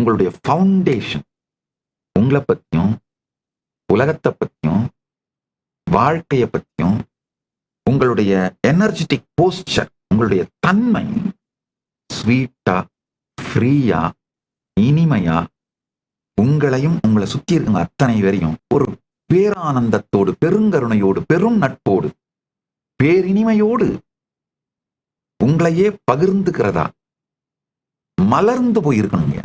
உங்களுடைய ஃபவுண்டேஷன் உங்களை பத்தியும் உலகத்தை பத்தியும் வாழ்க்கையை பத்தியும் உங்களுடைய எனர்ஜெட்டிக் போஸ்டர், உங்களுடைய தன்மை ஸ்வீட்டா, ஃப்ரீயா, இனிமையா, உங்களையும் உங்களை சுத்தி இருக்குங்க அத்தனை பேரையும் ஒரு பேரானந்தத்தோடு, பெருங்கருணையோடு, பெரும் நட்போடு, பேரினிமையோடு உங்களையே பகிர்ந்துக்கிறதா மலர்ந்து போயிருக்கணுங்க.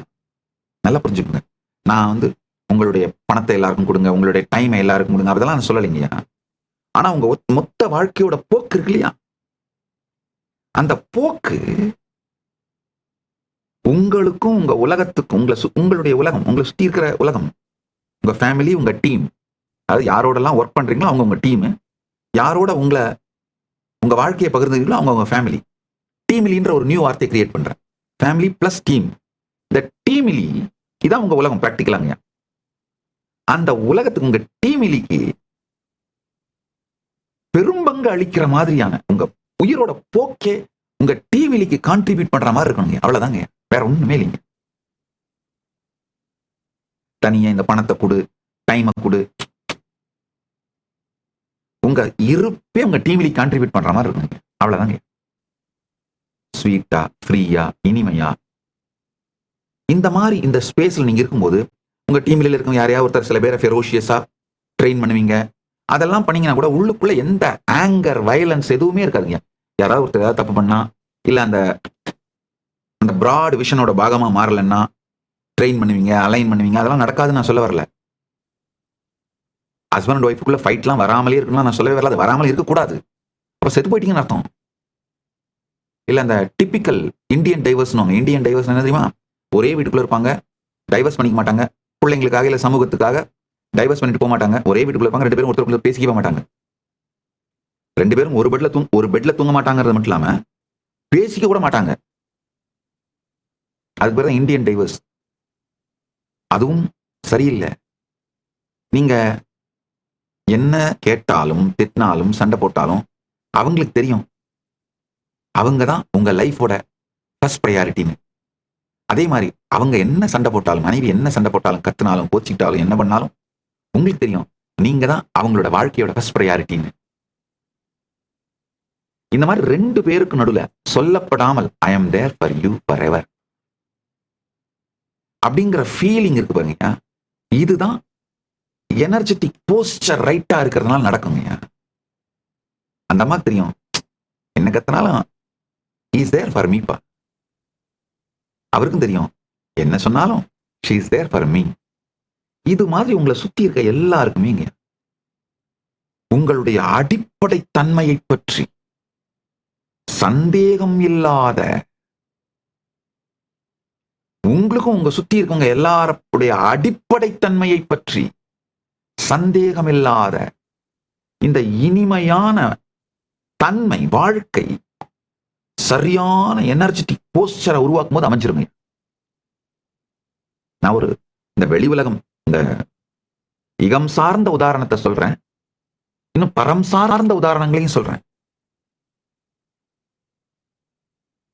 நல்லா புரிஞ்சுக்கோங்க. நான் உங்களுடைய பணத்தை எல்லாருக்கும் கொடுங்க, உங்களுடைய டைமை எல்லாருக்கும் கொடுங்க, அதெல்லாம் நான் சொல்லலைங்கய்யா. ஆனா உங்க மொத்த வாழ்க்கையோட போக்கு இருக்கு இல்லையா, அந்த போக்கு உங்களுக்கும் உங்க உலகத்துக்கும், உங்களுடைய உலகம், உங்களை சுத்தி இருக்கிற உலகம், உங்க ஃபேமிலி, உங்க டீம், அதாவது யாரோடலாம் ஒர்க் பண்றீங்களோ அவங்க உங்க டீம், யாரோட உங்க வாழ்க்கையை பகிர்ந்துங்களோ அவங்க உங்க ஃபேமிலி. டீமிலின்ற ஒரு நியூ வார்த்தையை கிரியேட் பண்றேன். Family plus team. இந்த டீமிலி இதான் உங்க உலகம் பிராக்டிக்கலாங்க. அந்த உலகத்துக்கு, உங்க டீமிலிக்கு பெரும்பங்கு அளிக்கிற மாதிரியான உங்க உயிரோட போக்கே உங்க டீமிலிக்கு கான்ட்ரிபியூட் பண்ற மாதிரி இருக்கணுங்க. அவ்வளவுதாங்க, வேற ஒண்ணுமே இல்லைங்க. தனியா இந்த பணத்தை கொடு, டைமை கொடு, உங்க இருப்பே உங்க டீமிலி கான்ட்ரிபியூட் பண்ற மாதிரி இருக்கணுங்க. அவ்வளவுதாங்க. ஸ்வீட்டா, ஃப்ரீயா, இனிமையா, இந்த மாதிரி இந்த ஸ்பேஸ்ல நீங்க இருக்கும்போது உங்க டீம்ல இருக்கும் யாரையாவது ஒருத்தர் சில பேரை ஃபெரோஷியஸா ட்ரெயின் பண்ணுவீங்க. அதெல்லாம் பண்ணீங்கன்னா கூட உள்ளுக்குள்ள எந்த ஆங்கர், வயலன்ஸ் எதுவுமே இருக்காதுங்க. யாராவது ஒருத்தர் ஏதாவது தப்பு பண்ணா, இல்ல அந்த பிராட் விஷனோட பாகமா மாறலன்னா ட்ரெயின் பண்ணுவீங்க, அலைன் பண்ணுவீங்க. அதெல்லாம் நடக்காதுன்னு நான் சொல்ல வரல. ஹஸ்பண்ட் அண்ட் ஒய்ஃபுக்குள்ள ஃபைட்லாம் வராமலே இருக்கணும் நான் சொல்லவே வரல. அது வராமலே இருக்கக்கூடாது. அப்ப செத்து போயிட்டீங்கன்னு அர்த்தம். இல்ல அந்த typical Indian divorce, Indian divorce என்ன தெரியுமா, ஒரே வீட்டுக்குள்ள இருப்பாங்க, டைவர்ஸ் பண்ணிக்க மாட்டாங்க, பிள்ளைங்களுக்காக இல்ல சமூகத்துக்காக டைவர்ஸ் பண்ணிட்டு போக மாட்டாங்க. ஒரே வீட்டுக்குள்ள இருப்பாங்க, ரெண்டு பேரும் ஒருத்தருக்குள்ள பேசிக்க மாட்டாங்க, ரெண்டு பேரும் ஒரு பெட்ல தூங்க மாட்டாங்கிறது மட்டும் இல்லாம பேசிக்க கூட மாட்டாங்க. அதுக்கு பேர் தான் இந்தியன் டைவர்ஸ். அதுவும் சரியில்லை. நீங்க என்ன கேட்டாலும், திட்டினாலும், சண்டை போட்டாலும் அவங்களுக்கு தெரியும் அவங்க தான் உங்க லைஃபோட ஃபர்ஸ்ட் ப்ரையாரிட்டின்னு. அதே மாதிரி அவங்க என்ன சண்டை போட்டாலும், மனைவி என்ன சண்டை போட்டாலும், கத்துனாலும், கோச்சிக்கிட்டாலும், என்ன பண்ணாலும் உங்களுக்கு தெரியும் நீங்க தான் அவங்களோட வாழ்க்கையோட ஃபர்ஸ்ட் ப்ரையாரிட்டின்னு. இந்த மாதிரி ரெண்டு பேருக்கு நடுவில் சொல்லப்படாமல் I am there for you forever அப்படிங்கிற ஃபீலிங் இருக்கு பாருங்க. இதுதான் எனர்ஜெட்டிக் போஸ்டர் ரைட்டா இருக்கிறதுனால நடக்குங்க. அந்த மாதிரி தெரியும் என்ன கத்தினாலும் இஸ் தேர் ஃபார் மீப்பா. அவருக்கும் தெரியும் என்ன சொன்னாலும் she is there for me. இது மாதிரி உங்களை சுத்தி இருக்க எல்லாருக்குமே உங்களுடைய அடிப்படை தன்மையை பற்றி சந்தேகம் இல்லாத, உங்களுக்கும் உங்க சுத்தி இருக்கவங்க எல்லாருடைய அடிப்படை தன்மையை பற்றி சந்தேகம் இல்லாத இந்த இனிமையான தன்மை வாழ்க்கை சரியான எனர்ஜெட்டிக் போஸ்டரை உருவாக்கும் போது அமைஞ்சிருங்க. நான் இந்த வெளி உலகம், இந்த இகம் சார்ந்த உதாரணத்தை சொல்றேன், இன்னும் பரம் சார்ந்த உதாரணங்களையும் சொல்றேன்.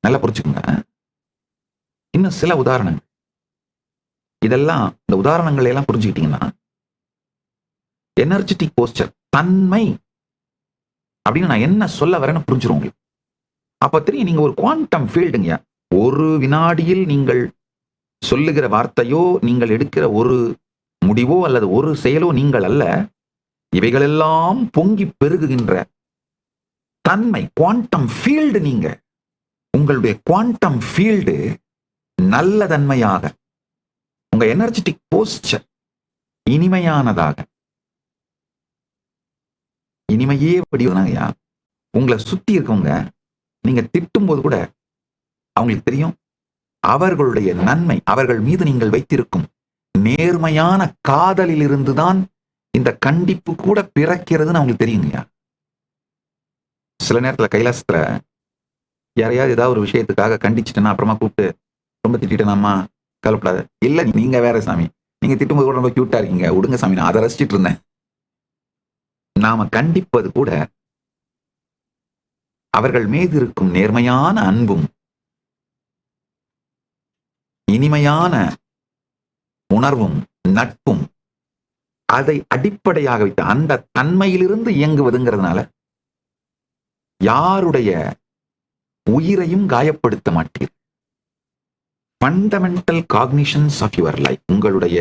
நல்லா புரிச்சுக்கோங்க. இன்னும் சில உதாரணங்கள், இதெல்லாம் இந்த உதாரணங்களை எல்லாம் புரிஞ்சுக்கிட்டீங்கன்னா எனர்ஜெட்டிக் போஸ்டர் தன்மை அப்படின்னு நான் என்ன சொல்ல வரேன்னு புரிஞ்சிடும் உங்களுக்கு. அப்ப தெரியும் நீங்க ஒரு குவாண்டம் ஃபீல்டுங்க. ஒரு வினாடியில் நீங்கள் சொல்லுகிற வார்த்தையோ, நீங்கள் எடுக்கிற ஒரு முடிவோ அல்லது ஒரு செயலோ நீங்கள் அல்ல. இவைகளெல்லாம் பொங்கி பெருகுகின்ற தன்மை குவாண்டம் ஃபீல்டு. நீங்க உங்களுடைய குவாண்டம் ஃபீல்டு நல்ல தன்மையாக, உங்க எனர்ஜெட்டிக் போஸ்டர் இனிமையானதாக, இனிமையே படிவனாங்கயா. உங்களை சுத்தி இருக்கவங்க நீங்க திட்டும் போது கூட அவங்களுக்கு தெரியும் அவர்களுடைய நன்மை, அவர்கள் மீது நீங்கள் வைத்திருக்கும் நேர்மையான காதலில் இருந்துதான் இந்த கண்டிப்பு கூட பிறக்கிறதுன்னு அவங்களுக்கு தெரியுங்கய்யா. சில நேரத்துல கைலாசத்துல யாரையாவது ஏதாவது ஒரு விஷயத்துக்காக கண்டிச்சுட்டேன்னா அப்புறமா கூப்பிட்டு ரொம்ப திட்டேனாமா, கவலைப்படாது, இல்ல நீங்க வேற சாமி, நீங்க திட்டும்போது கூட ரொம்ப கியூட்டா இருக்கீங்க, விடுங்க சாமி, நான் அதை ரசிச்சுட்டு இருந்தேன். நாம கண்டிப்பது கூட அவர்கள் மீது இருக்கும் நேர்மையான அன்பும் இனிமையான உணர்வும் நட்பும் அதை அடிப்படையாக வைத்து அந்த தன்மையிலிருந்து இயங்குவதுங்கிறதுனால யாருடைய உயிரையும் காயப்படுத்த மாட்டீர். Fundamental cognitions of your life, உங்களுடைய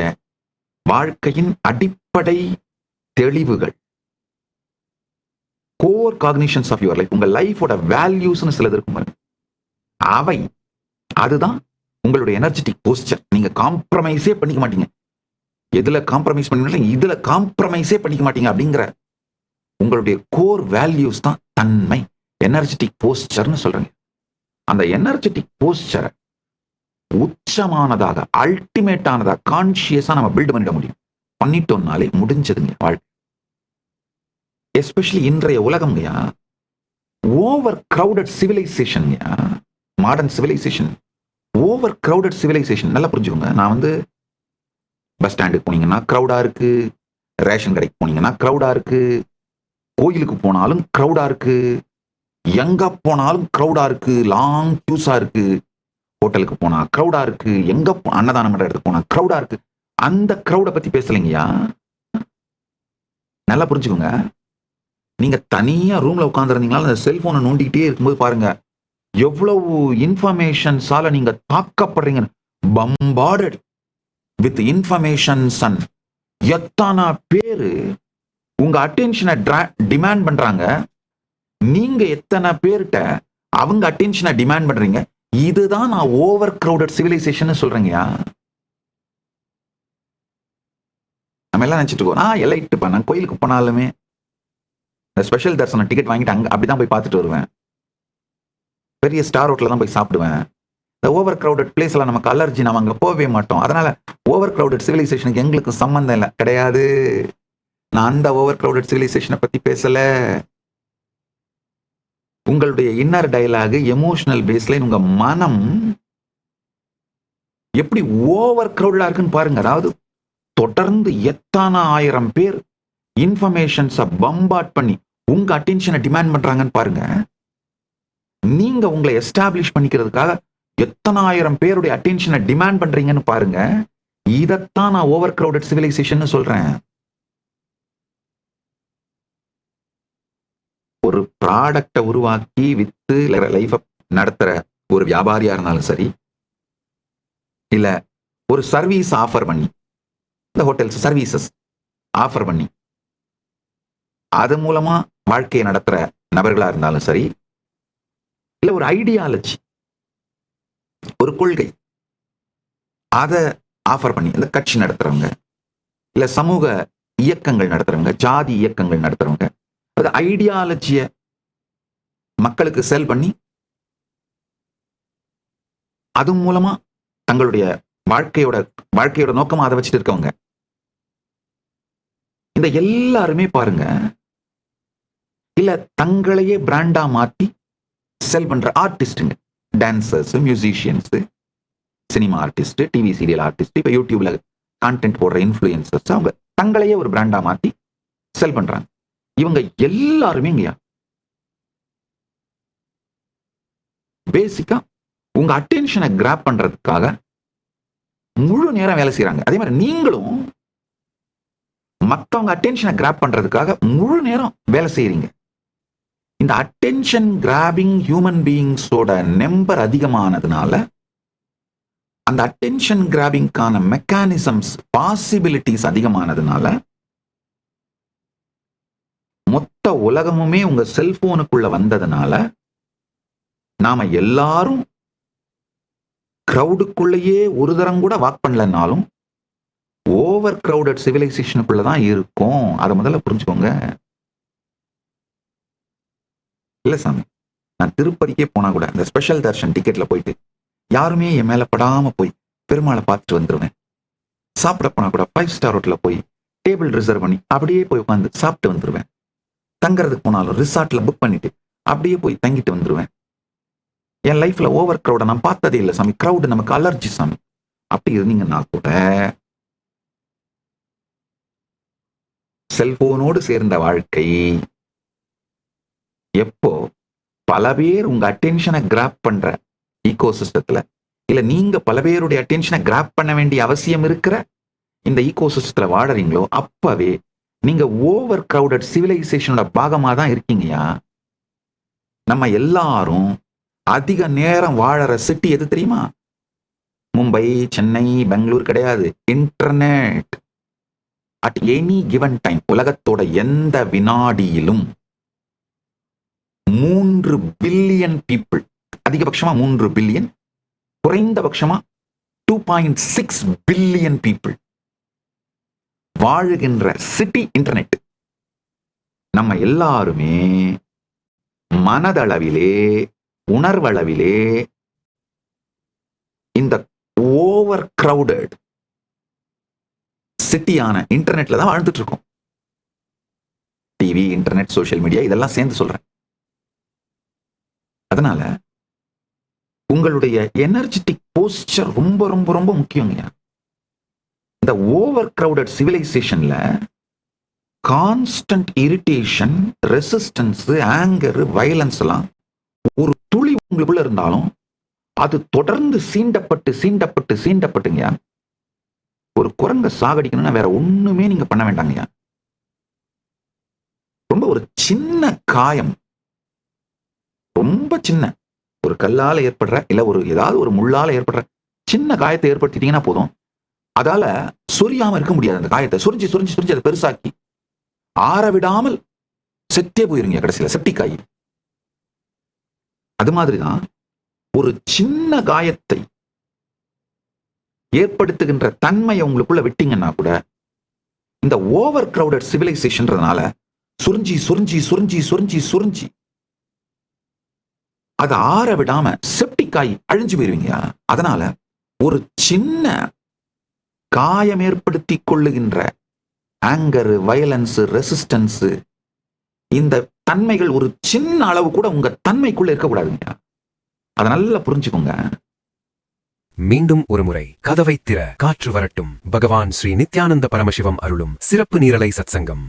வாழ்க்கையின் அடிப்படை தெளிவுகள், core cognitions of your life, உங்க லைஃபோட வேல்யூஸ்னு சிலது இருக்கும், அவை அதுதான் உங்களுடைய எனர்ஜெட்டிக் போஸ்டர். நீங்க காம்ப்ரமைஸே பண்ணிக்க மாட்டீங்க. எதுல காம்ப்ரமைஸ் பண்ணி இதுல காம்ப்ரமைஸே பண்ணிக்க மாட்டீங்க அப்படிங்கிற உங்களுடைய கோர் வேல்யூஸ் தான் தன்மை, எனர்ஜெட்டிக் போஸ்டர்னு சொல்றேங்க. அந்த எனர்ஜெட்டிக் போஸ்டரை உச்சமானதாக, அல்டிமேட்டானதாக, கான்சியஸா நம்ம பில்ட் பண்ணிட முடியும். பண்ணிட்டோம்னாலே முடிஞ்சதுங்க வாழ்க்கை. எஸ்பெஷலி இன்றைய உலகம்யா overcrowded civilisation, modern civilisation, overcrowded civilisation. நல்லா புரிஞ்சுக்கோங்க. நான் பஸ் ஸ்டாண்டுக்கு போனீங்கன்னா கிரௌடா இருக்கு, ரேஷன் கடைக்கு போனீங்கன்னா கிரௌடா இருக்கு, கோயிலுக்கு போனாலும் கிரௌடா இருக்கு, எங்க போனாலும் கிரௌடா இருக்கு, லாங் கியூஸா இருக்கு, ஹோட்டலுக்கு போனா கிரௌடா இருக்கு, எங்க அன்னதானம் பண்ற இடத்துக்கு போனா கிரௌடா இருக்கு. அந்த கிரௌட பத்தி பேசலைங்கயா. நல்லா புரிஞ்சுக்கோங்க. நீங்க தனியா ரூம்ல உட்கார்ந்துருந்தீங்களா, அந்த செல்போனை நோண்டிக்கிட்டே இருக்கும்போது பாருங்க எவ்வளவு இன்ஃபர்மேஷன்ஸால நீங்க தாக்கப்படுறீங்க. Bombarded with informations. எத்தனை பேரு உங்க அட்டென்ஷனை டிமாண்ட் பண்றாங்க, நீங்க எத்தனை பேர்கிட்ட அவங்க அட்டென்ஷனை டிமாண்ட் பண்றீங்க. இதுதான் நான் ஓவர் கிரௌடட் சிவிலைசேஷன் சொல்றேங்கயா. நம்ம எல்லாம் நினைச்சிட்டு இருக்கோம், எலைட்டு நான் கோயிலுக்கு போனாலுமே இந்த ஸ்பெஷல் தரிசனம் டிக்கெட் வாங்கிட்டு அங்க அப்படிதான் போய் பார்த்துட்டு வருவேன். பெரிய ஸ்டார் ஹோட்டல்ல தான் போய் சாப்பிடுவேன். இந்த ஓவர் கிரௌடட் பிளேஸ்ல நமக்கு அலர்ஜி, நம்ம அங்க போகவே மாட்டோம். அதனால ஓவர் கிரௌடட் சிவிலைசேஷனுக்கு எங்களுக்கு சம்பந்தம் இல்லை, கிடையாது. நான் அந்த ஓவர் கிரௌடட் சிவிலைசேஷனை பத்தி பேசல. உங்களுடைய இன்னர் டயலாக், எமோஷனல் பேஸ்ல உங்க மனம் எப்படி ஓவர் கிரௌடடா இருக்குன்னு பாருங்க. அதாவது தொடர்ந்து எத்தனை ஆயிரம் பேர் இன்ஃபர்மேஷன்ஸை பம்பார்ட் பண்ணி உங்க அட்டென்ஷனை டிமாண்ட் பண்றாங்கன்னு பாருங்க. நீங்க உங்களை எஸ்டாப்ளிஷ் பண்ணிக்கிறதுக்காக எத்தனை ஆயிரம் பேருடைய அட்டென்ஷனை டிமாண்ட் பண்றீங்கன்னு பாருங்க. இதைத்தான் நான் ஓவர் கிரௌடட் சிவிலைசேஷன் சொல்றேன். ஒரு ப்ராடக்டை உருவாக்கி வித்து லைஃப நடத்துற ஒரு வியாபாரியா இருந்தாலும் சரி, இல்ல ஒரு சர்வீஸ் ஆஃபர் பண்ணி, இந்த ஹோட்டல்ஸ் சர்வீசஸ் ஆஃபர் பண்ணி அது மூலமா வாழ்க்கையை நடத்துற நபர்களா இருந்தாலும் சரி, இல்ல ஒரு ஐடியாலஜி, ஒரு கொள்கை, அதை ஆஃபர் பண்ணி இந்த கட்சி நடத்துறவங்க, இல்ல சமூக இயக்கங்கள் நடத்துறவங்க, ஜாதி இயக்கங்கள் நடத்துறவங்க, அது ஐடியாலஜிய மக்களுக்கு செல் பண்ணி அது மூலமா தங்களுடைய வாழ்க்கையோட நோக்கமா அதை வச்சுட்டு இருக்கவங்க, இந்த எல்லாருமே பாருங்க, இல்ல தங்களையே பிராண்டா மாத்தி செல் பண்ற ஆர்டிஸ்டுங்க, dancers, musicians, cinema artist, TV serial artist, இப்ப யூடியூப்ல கான்டென்ட் போடுற இன்ஃபுளுசர்ஸ், அவங்க தங்களையே ஒரு பிராண்டா மாத்தி செல் பண்றாங்க. இவங்க எல்லாருமே பேசிக்கா உங்க அட்டென்ஷனை கிராப் பண்றதுக்காக முழு நேரம் வேலை செய்யறாங்க. அதே மாதிரி நீங்களும் மத்தவங்க அட்டென்ஷனை கிராப் பண்றதுக்காக முழு நேரம் வேலை செய்யறீங்க. இந்த அட்டென்ஷன் கிராபிங் ஹியூமன் பீயிங்ஸோட நம்பர் அதிகமானதுனால, அந்த அட்டென்ஷன் கிராபிங்கான மெக்கானிசம்ஸ், பாசிபிலிட்டிஸ் அதிகமானதுனால, மொத்த உலகமுமே உங்க செல்போனுக்குள்ள வந்ததுனால, நாம எல்லாரும் கிரௌடுக்குள்ளேயே ஒரு தரம் கூட வாக் பண்ணலனாலும் ஓவர் கிரௌடட் சிவிலைசேஷனுக்குள்ளதான் இருக்கும். அதை முதல்ல புரிஞ்சுக்கோங்க. இல்ல சாமி, நான் திருப்பதிக்கே போனா கூட இந்த ஸ்பெஷல் தர்ஷன் டிக்கெட்ல போயிட்டு யாருமே என் மேல படாம போய் பெருமாளை பார்த்துட்டு வந்துருவேன். சாப்பிட போனா கூட 5 ஸ்டார் ஹோட்டல்ல போய் டேபிள் ரிசர்வ் பண்ணி அப்படியே போய் உட்காந்து சாப்பிட்டு வந்துருவேன். தங்கறதுக்கு போனாலும் ரிசார்ட்ல புக் பண்ணிட்டு அப்படியே போய் தங்கிட்டு வந்துருவேன். என் லைஃப்ல ஓவர் கிரௌட நான் பார்த்ததே இல்லை சாமி. கிரௌடு நமக்கு அலர்ஜி சாமி. அப்படி இருந்தீங்கன்னா கூட செல்போனோடு சேர்ந்த வாழ்க்கை எப்போ பல பேர் உங்க அட்டென்ஷனை கிராப் பண்ற ஈகோசிஸ்டத்துல, இல்ல நீங்க பல பேருடைய அட்டென்ஷனை கிராப் பண்ண வேண்டிய அவசியம் இருக்கிற இந்த ஈகோசிஸ்டத்துல வாழறீங்களோ அப்பவே நீங்க ஓவர் கிரவுடட் சிவிலைசேஷனோட பாகமா தான் இருக்கீங்கயா. நம்ம எல்லாரும் அதிக நேரம் வாழற சிட்டி எது தெரியுமா? மும்பை, சென்னை, பெங்களூர் கிடையாது. Internet. At any given time உலகத்தோட எந்த வினாடியிலும் 3 பில்லியன் பீப்புள், அதிகபட்சமா 3 பில்லியன், குறைந்தபட்சமா 2.6 பில்லியன் பீப்புள் வாழுகின்ற சிட்டி இன்டர்நெட். நம்ம எல்லாருமே மனதளவிலே, உணர்வளவிலே இந்த ஓவர் கிரவுடட் சிட்டியான இன்டர்நெட்ல தான் வாழ்ந்துட்டு இருக்கோம். டிவி, இன்டர்நெட், சோசியல் மீடியா இதெல்லாம் சேர்ந்து சொல்றேன். அதனால உங்களுடைய எனர்ஜெட்டிக் போஸ்டர் ரொம்ப ரொம்ப ரொம்ப முக்கியங்க. இந்த ஓவர் கிரவுடட் சிவிலைசேஷன்ல constant irritation, resistance, anger, violence எல்லாம் ஒரு துளி உங்களுக்குள்ள இருந்தாலும் அது தொடர்ந்து சீண்டப்பட்டு சீண்டப்பட்டு சீண்டப்பட்டுங்க. ஒரு குரங்க சாகடிக்கணும்னா வேற ஒண்ணுமே நீங்க பண்ண வேண்டாங்கய்யா. ரொம்ப ஒரு சின்ன காயம், ரொம்ப சின்ன ஒரு கல்லால ஏற்படுற இல்ல ஒரு ஏதாவது ஒரு முள்ளால ஏற்படுற சின்ன காயத்தை ஏற்படுத்திட்டீங்கன்னா போதும். அதால சொரியாம இருக்க முடியாது. அந்த காயத்தை சுரிஞ்சு சுரிஞ்சு சுரிஞ்சு அதை பெருசாக்கி ஆற விடாமல் செத்தே போயிருங்க கடைசியில, செப்டிக் ஆகி. அது மாதிரிதான் ஒரு சின்ன காயத்தை ஏற்படுத்துகின்ற தன்மையை உங்களுக்குள்ள விட்டீங்கன்னா கூட இந்த ஓவர் கிரவுடட் சிவிலைசேஷன்றதுனால சுரிஞ்சி சுரிஞ்சி சுரிஞ்சி சுரிஞ்சி சுரிஞ்சி அதை ஆற விடாம செப்டிக் ஆகி அழிஞ்சு போயிருவீங்க. அதனால ஒரு சின்ன காயம் ஏற்படுத்தி கொள்ளுகின்ற ஆங்கர், வயலன்ஸ், ரெசிஸ்டன்ஸ், இந்த தன்மைகள் ஒரு சின்ன அளவு கூட உங்க தன்மைக்குள்ள இருக்கக்கூடாதுங்க. அதை நல்லா புரிஞ்சுக்கோங்க. மீண்டும் ஒரு முறை கதவை திற, காற்று வரட்டும். பகவான் ஸ்ரீ நித்யானந்த பரமசிவம் அருளும் சிறப்பு நீரலை சத்சங்கம்.